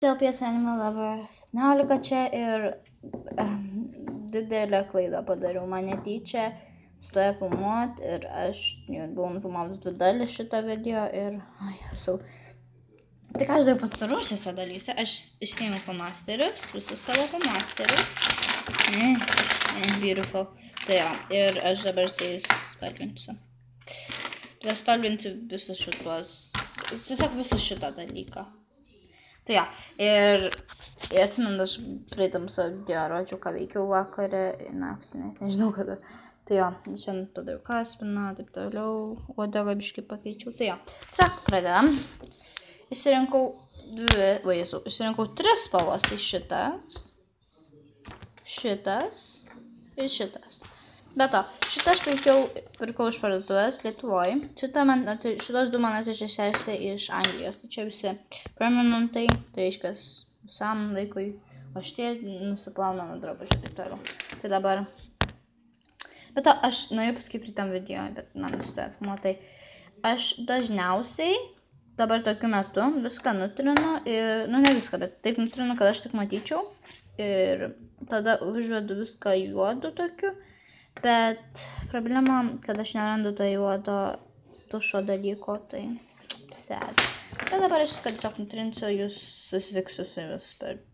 Dėl PS Animal Lover 17 čia ir didelę klaidą padariau, man netyčia stoja filmuoti ir aš buvau nufilmavus 2 dalis šitą video ir, esu. Tai ką aš dar pastarau šiose dalyse, aš išsiėmiau pamasterius, visus savo pamasterius. Beautiful. Tai jo, ir aš dabar su jais spalvinsiu. Tada spalvinsiu visus šitos, tiesiog visą šitą dalyką. Tai jo, ir atsimenu, aš praeitam savo video rodžiau, ką veikiau vakarę, naktį, nežinau kada. Tai jo, šiandien padariau kaspiną, taip toliau, uodegą biškį pakeičiau. Tai jo, tiesiog pradedam. Išsirinkau 3 spalvos, tai šitas ir šitas. Be to, šitą aš pirkau iš parduotuvės Lietuvoj. Šitos 2 man atvežė sesė iš Anglijos. Tai čia visi permanentai, tai reiškia visam laikui. O šitie nusiplauna nuo drabužių, taip toliau. Tai dabar. Be to, aš norėjau pasakyti pritam video, bet man nustoja filmuoti. Aš dažniausiai dabar tokiu metu viską nutrinu ir, ne viską, bet taip nutrinu, kad aš tik matyčiau. Ir tada užvedu viską juodu tokiu. Bet problema, kad aš nerandu to juodo tušo dalyko, tai sad. Bet dabar aš viską tiesiog nutrinsiu, jūs susitiksiu su jumis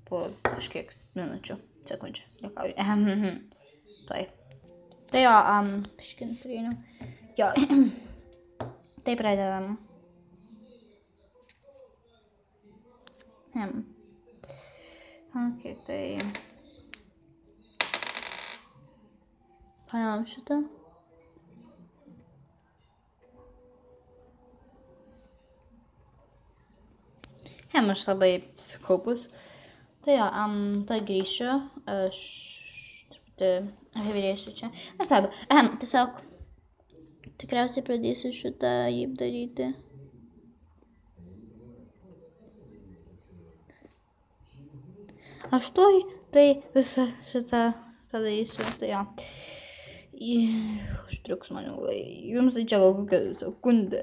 po kažkiek minučių, sekundžių. Liekauju. Tai jo, biškį nutriniu. Jo, tai pradedam. Ok, tai... Paėmam šitą. Aš labai kaupus. Tai jo, tai grįšiu. Aš truputį apibrėšiu čia. Aš taip, tiesiog tikriausiai pradėsiu šitą jį daryti. Aš tai visą šitą padarysiu. Tai jo. Užtruks man ilgai. Jums tai čia gal kokią sekundę.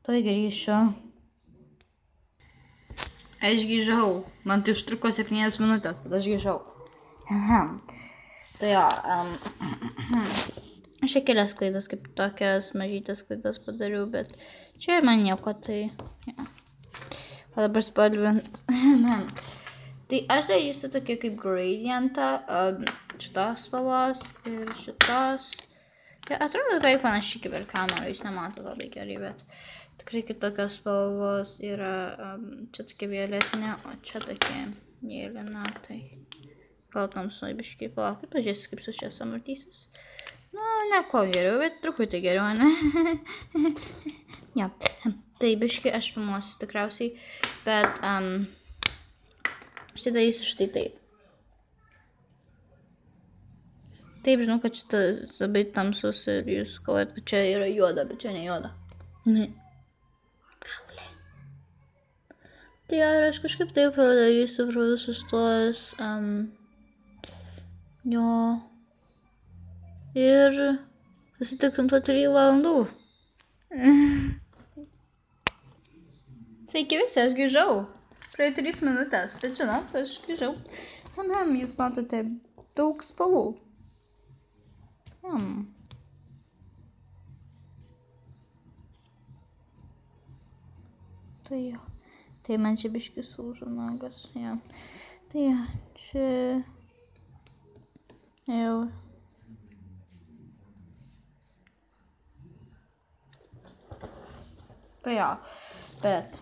Tai grįšiu. Aš grįžau. Man tai užtruko 7 minutės, bet aš grįžau. Tai jo. Aš čia kelias klaidas, kaip tokias mažytės klaidas padariau, bet čia man nieko, tai... O dabar spalvint. Tai aš darysiu tokia kaip gradientą. Šitos spalvos ir šitos. Tai atrodo beveik panašiai kaip ir kamera, jūs nemato labai gerai, bet tikrai kitokios spalvos yra čia tokia violetinė, o čia tokia mėlyna, tai gal tamsoj biškai palaukit, pažiūrėsiu kaip su čia samatysis. Ne ko geriau, bet truputį geriau, ne? Ja, tai biškai aš filmuosiu tikriausiai, bet štai darysiu štai taip. Taip, žinau, kad šitas labai tamsus ir jūs galvojat, kad čia yra juoda, bet čia ne juoda. Kaulė. Tai ar aš kažkaip taip padarysiu pro visus tuos, jo. Ir susitiksim po 3 valandų. Sveiki visi, aš grįžau. Praėjo 3 minutės, bet žinot, aš grįžau. Jūs matote daug spalvų. Tai jo. Tai man čia biškį sulūžo nagas. Ja. Tai jo. Čia... Jau. Tai jo. Bet...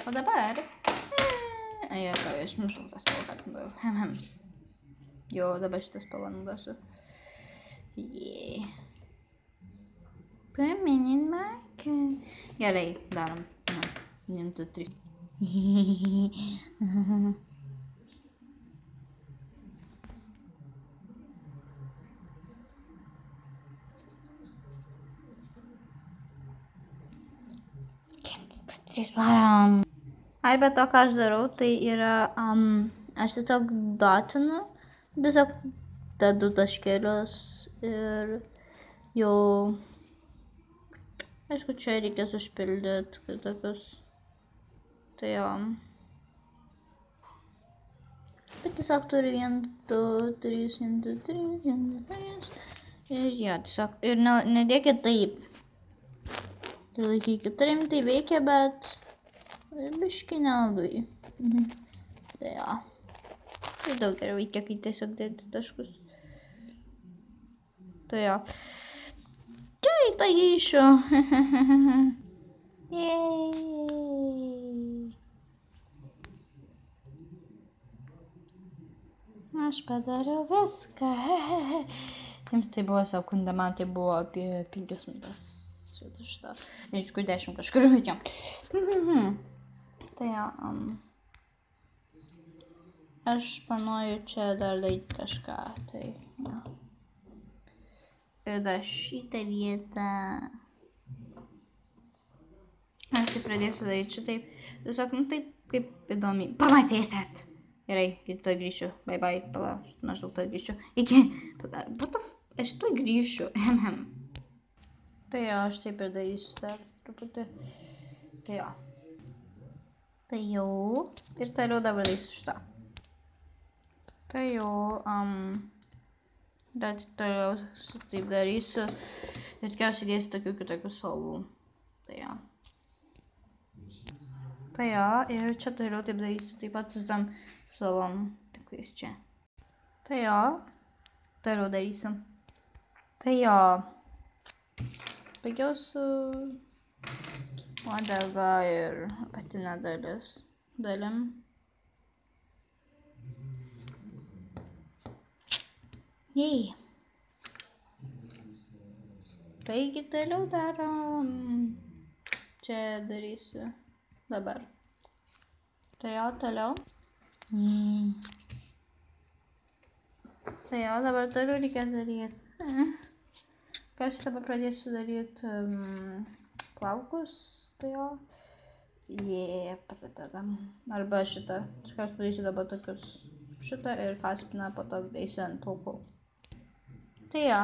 O dabar... aš mušau tą spalvą, kad naudojau. Jo, dabar šitą spalvą naudosiu. Permanent marker. Gerai, darom. 1, 2, 3. Arba to, ką aš darau, tai yra, aš tiesiog dotinu, tiesiog dedu taškelius ir jau Aišku, čia reikės užpildyti tokius. Tai jo. Bet tiesiog turi 1, 2, 3, 1, 2, 3, 1, 2, 3. Ir jo, tiesiog. Ir nedėkit taip. Ir laikykit. Rimtai veikia, bet biški nelabai. Tai jo. Tai daug geriau veikia, kai tiesiog dėti taškus. Tai jo. Gerai, tai grįšiu. Aš padariau viską. Jums tai buvo sekundė, man tai buvo apie 5 minutės. Šitą. Nežinau, 10 kažkur, bet jo. Tai jo. Aš planuoju čia dar daryti kažką. Tai jo. Ir dar šitą vietą. Aš jau pradėsiu daryti šitaip. Tiesiog, taip kaip įdomiai. Pamatysit. Gerai, tuoj grįšiu. Bye bye. Palauk, maždaug tuoj grįšiu. Iki. Aš tuoj grįšiu. Tai jo, aš taip ir darysiu dar truputį. Tai jo. Tai jau. Ir toliau dabar darysiu šitą. Tai jau. Dar toliau taip darysiu. Ir tikriausiai dėsiu tokių kitokių spalvų. Tai jo. Tai jo, ir čia toliau taip darysiu, taip pat su tam spalvom, tiktais čia. Tai jo, toliau darysiu. Tai jo, baigiau su uodega ir apatinė dalim. Jei. Taigi toliau darom. Čia darysiu. Dabar. Tai jo, toliau. Tai jo, dabar toliau reikės daryti. Ką aš dabar pradėsiu daryti plaukus. Tai jo. Pradedam. Arba šitą. Aš padarysiu dabar tokius. Šitą ir kaspiną, po to eisiu ant plaukų. Tai jo.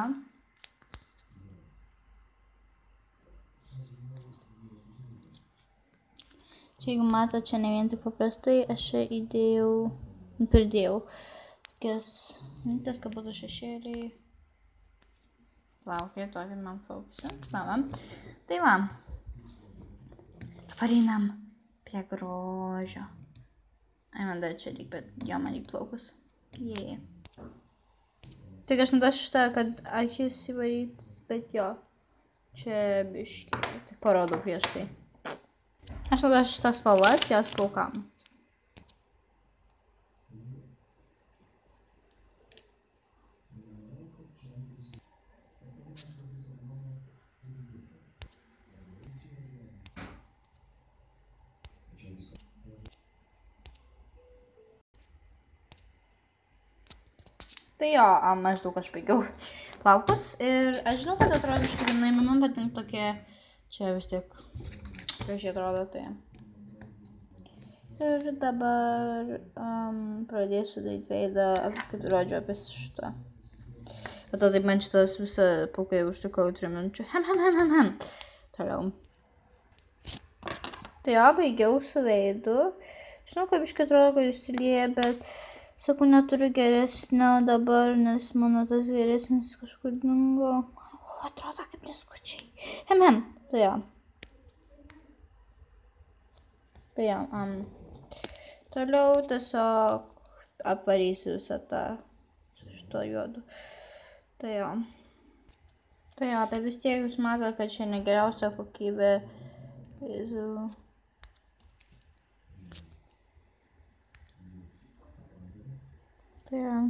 Čia jeigu mato, čia ne vien tik paprastai, aš čia pridėjau tokias mintis, kad būtų šešėliai. Laukia, tokį man fokusą. Tai va. Dabar einam prie grožio. Ai, man dar čia reik, bet jo, man reik plaukus. Tik aš nudaš šitą, kad akis įvaryt, bet jo. Čia biški, tik parodau prieš tai. Aš tada šitas spalvas jos plaukam. Tai jo, maždaug aš baigiau plaukus ir aš žinau, kad atrodo kažkaip jinai, man patinka tokie, čia vis tiek gražiai atrodo tai. Ir dabar pradėsiu daryti veidą, kaip rodžiu apie šitą. Bet taip man šitas visą plaukai užtiko 3 minučių. Toliau. Tai jo, baigiau su veidu. Žinau, kaip biškai atrodo, kad įsilieja, bet sakau, neturiu geresnio dabar, nes mano tas geresnis kažkur dingo. O, atrodo kaip neskučiai. Tai jo. Tai jo, toliau tiesiog apvarysiu visą tą su šito juodu. Tai jo. Tai jo, bet vis tiek jūs matote, kad čia negeriausia kokybė. Tai jo.